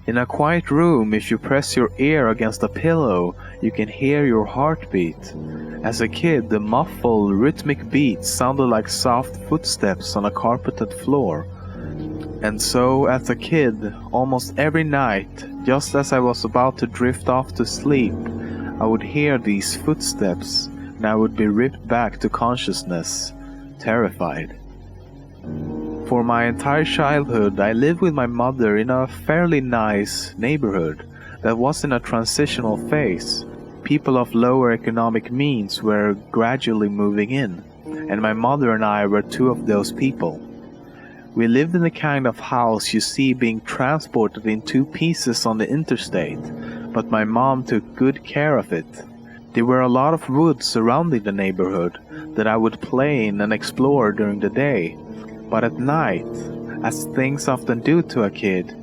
In a quiet room, if you press your ear against a pillow, you can hear your heartbeat. As a kid, the muffled, rhythmic beats sounded like soft footsteps on a carpeted floor. And so, as a kid, almost every night, just as I was about to drift off to sleep, I would hear these footsteps, and I would be ripped back to consciousness, terrified. For my entire childhood, I lived with my mother in a fairly nice neighborhood that was in a transitional phase. People of lower economic means were gradually moving in, and my mother and I were two of those people. We lived in the kind of house you see being transported in two pieces on the interstate, but my mom took good care of it. There were a lot of woods surrounding the neighborhood that I would play in and explore during the day. But at night, as things often do to a kid,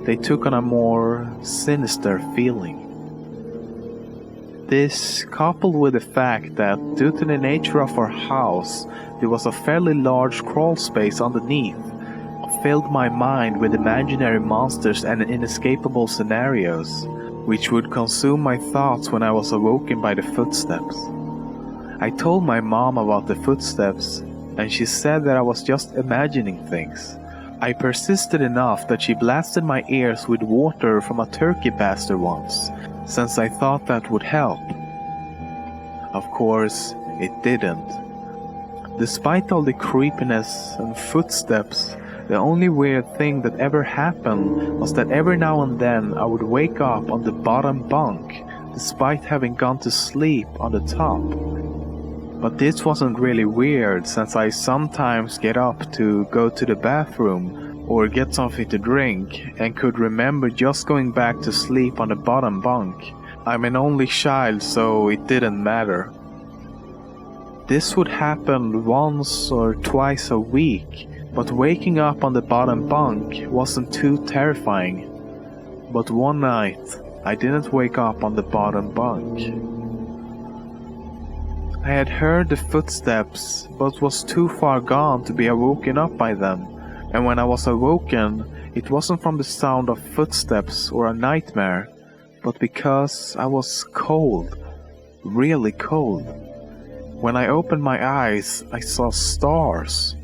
they took on a more sinister feeling. This, coupled with the fact that due to the nature of our house, there was a fairly large crawl space underneath, filled my mind with imaginary monsters and inescapable scenarios, which would consume my thoughts when I was awoken by the footsteps. I told my mom about the footsteps, and she said that I was just imagining things. I persisted enough that she blasted my ears with water from a turkey baster once, since I thought that would help. Of course, it didn't. Despite all the creepiness and footsteps, the only weird thing that ever happened was that every now and then I would wake up on the bottom bunk, despite having gone to sleep on the top. But this wasn't really weird, since I sometimes get up to go to the bathroom or get something to drink and could remember just going back to sleep on the bottom bunk. I'm an only child, so it didn't matter. This would happen once or twice a week, but waking up on the bottom bunk wasn't too terrifying. But one night, I didn't wake up on the bottom bunk. I had heard the footsteps, but was too far gone to be awoken up by them, and when I was awoken, it wasn't from the sound of footsteps or a nightmare, but because I was cold, really cold. When I opened my eyes, I saw stars.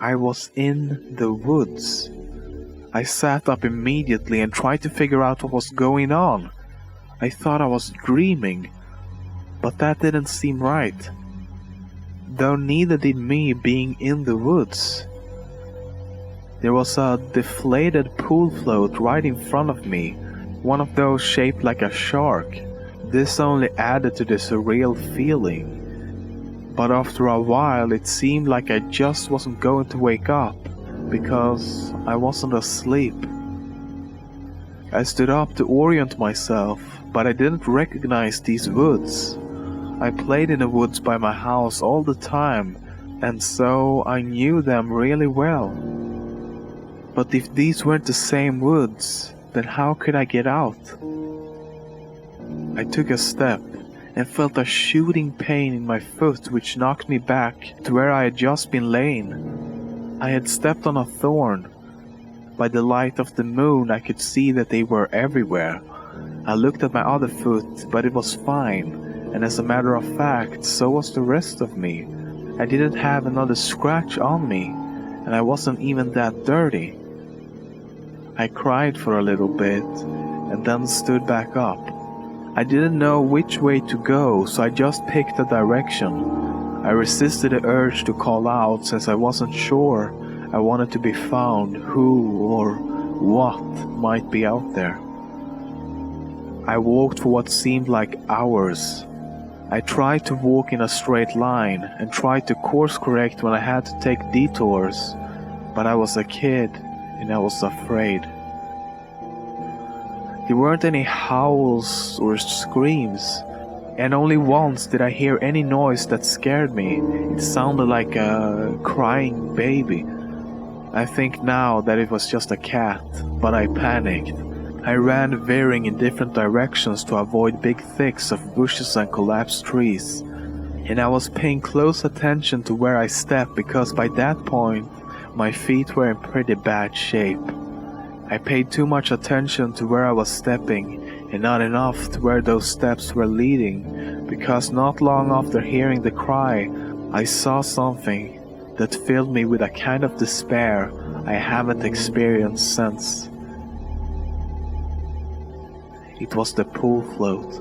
I was in the woods. I sat up immediately and tried to figure out what was going on. I thought I was dreaming, but that didn't seem right. Though neither did me being in the woods. There was a deflated pool float right in front of me, one of those shaped like a shark. This only added to the surreal feeling. But after a while it seemed like I just wasn't going to wake up, because I wasn't asleep. I stood up to orient myself, but I didn't recognize these woods. I played in the woods by my house all the time, and so I knew them really well. But if these weren't the same woods, then how could I get out? I took a step and felt a shooting pain in my foot which knocked me back to where I had just been laying. I had stepped on a thorn. By the light of the moon I could see that they were everywhere. I looked at my other foot, but it was fine, and as a matter of fact, so was the rest of me. I didn't have another scratch on me, and I wasn't even that dirty. I cried for a little bit, and then stood back up. I didn't know which way to go, so I just picked a direction. I resisted the urge to call out, since I wasn't sure I wanted to be found who or what might be out there. I walked for what seemed like hours. I tried to walk in a straight line and tried to course correct when I had to take detours, but I was a kid and I was afraid. There weren't any howls or screams, and only once did I hear any noise that scared me. It sounded like a crying baby. I think now that it was just a cat, but I panicked. I ran veering in different directions to avoid big thicks of bushes and collapsed trees. And I was paying close attention to where I stepped because by that point, my feet were in pretty bad shape. I paid too much attention to where I was stepping and not enough to where those steps were leading, because not long after hearing the cry, I saw something that filled me with a kind of despair I haven't experienced since. It was the pool float.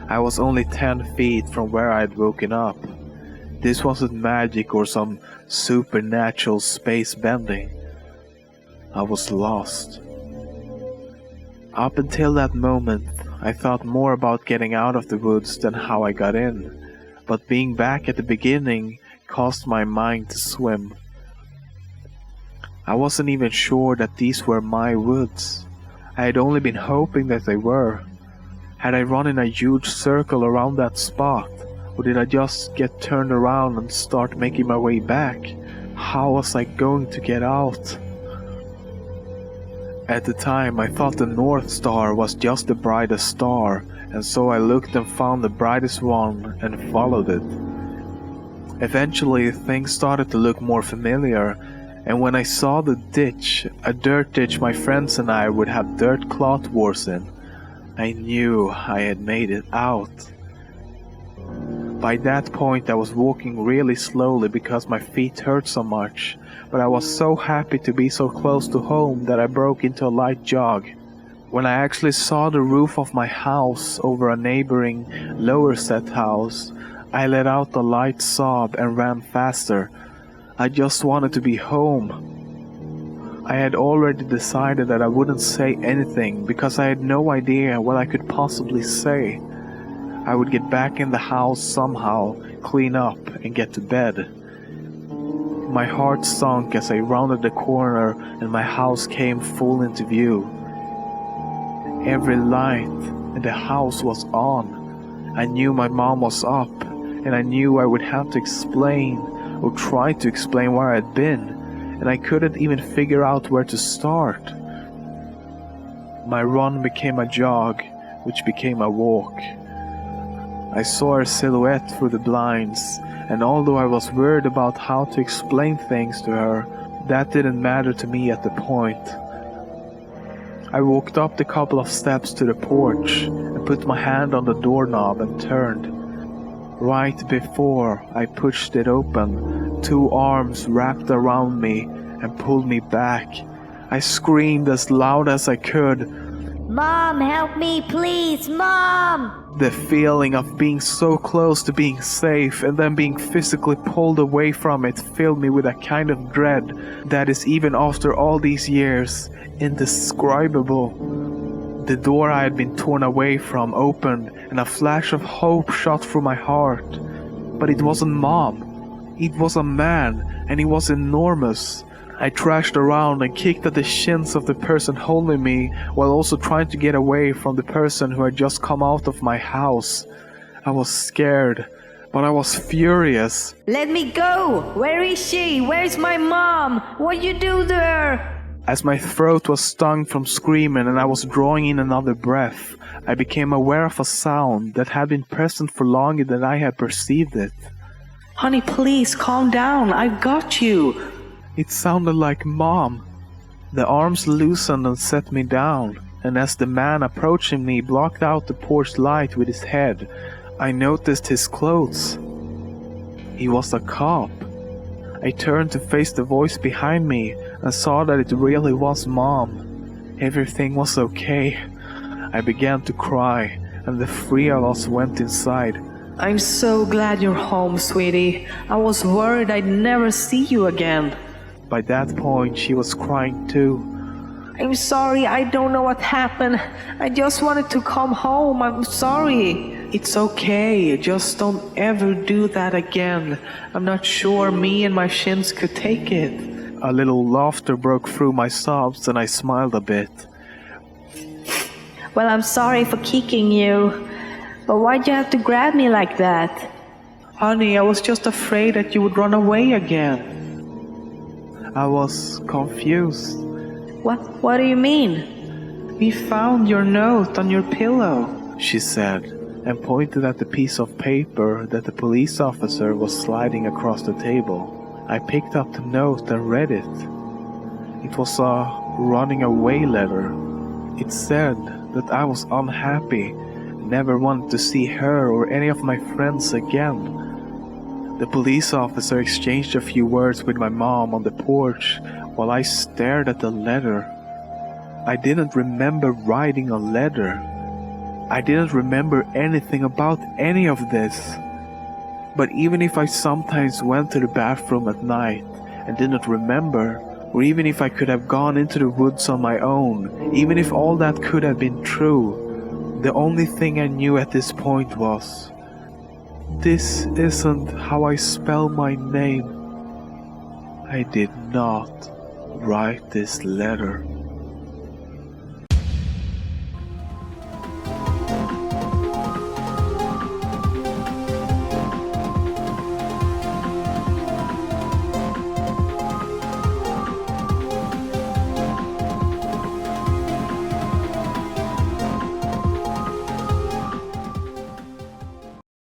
I was only 10 feet from where I had woken up. This wasn't magic or some supernatural space bending. I was lost. Up until that moment, I thought more about getting out of the woods than how I got in, but being back at the beginning caused my mind to swim. I wasn't even sure that these were my woods. I had only been hoping that they were. Had I run in a huge circle around that spot, or did I just get turned around and start making my way back? How was I going to get out? At the time, I thought the North Star was just the brightest star, and so I looked and found the brightest one and followed it. Eventually, things started to look more familiar, and when I saw the ditch, a dirt ditch my friends and I would have dirt cloth wars in, I knew I had made it out. By that point, I was walking really slowly because my feet hurt so much, but I was so happy to be so close to home that I broke into a light jog. When I actually saw the roof of my house over a neighboring lower set house, I let out a light sob and ran faster. I just wanted to be home. I had already decided that I wouldn't say anything because I had no idea what I could possibly say. I would get back in the house somehow, clean up, and get to bed. My heart sunk as I rounded the corner and my house came full into view. Every light in the house was on. I knew my mom was up, and I knew I would have to explain or try to explain where I'd been, and I couldn't even figure out where to start. My run became a jog, which became a walk. I saw her silhouette through the blinds, and although I was worried about how to explain things to her, that didn't matter to me at the point. I walked up the couple of steps to the porch and put my hand on the doorknob and turned. Right before I pushed it open, two arms wrapped around me and pulled me back. I screamed as loud as I could, "Mom, help me, please, Mom!" The feeling of being so close to being safe and then being physically pulled away from it filled me with a kind of dread that is, even after all these years, indescribable. The door I had been torn away from opened and a flash of hope shot through my heart. But it wasn't Mom. It was a man, and he was enormous. I thrashed around and kicked at the shins of the person holding me while also trying to get away from the person who had just come out of my house. I was scared, but I was furious. "Let me go! Where is she? Where's my mom? What you do to her?" As my throat was stung from screaming and I was drawing in another breath, I became aware of a sound that had been present for longer than I had perceived it. "Honey, please calm down. I've got you." It sounded like Mom. The arms loosened and set me down, and as the man approaching me blocked out the porch light with his head, I noticed his clothes. He was a cop. I turned to face the voice behind me and saw that it really was Mom. Everything was okay. I began to cry, and the three of us went inside. "I'm so glad you're home, sweetie. I was worried I'd never see you again." By that point, she was crying too. "I'm sorry, I don't know what happened. I just wanted to come home. I'm sorry." "It's okay, just don't ever do that again. I'm not sure me and my shins could take it." A little laughter broke through my sobs and I smiled a bit. Well, I'm sorry for kicking you. But why'd you have to grab me like that? Honey, I was just afraid that you would run away again. I was confused. What do you mean? We found your note on your pillow, She said, and pointed at the piece of paper that the police officer was sliding across the table. I picked up the note and read it. It was a running away letter. It said that I was unhappy, never wanted to see her or any of my friends again. The police officer exchanged a few words with my mom on the porch while I stared at the letter. I didn't remember writing a letter. I didn't remember anything about any of this. But even if I sometimes went to the bathroom at night and didn't remember, or even if I could have gone into the woods on my own, even if all that could have been true, the only thing I knew at this point was, this isn't how I spell my name. I did not write this letter.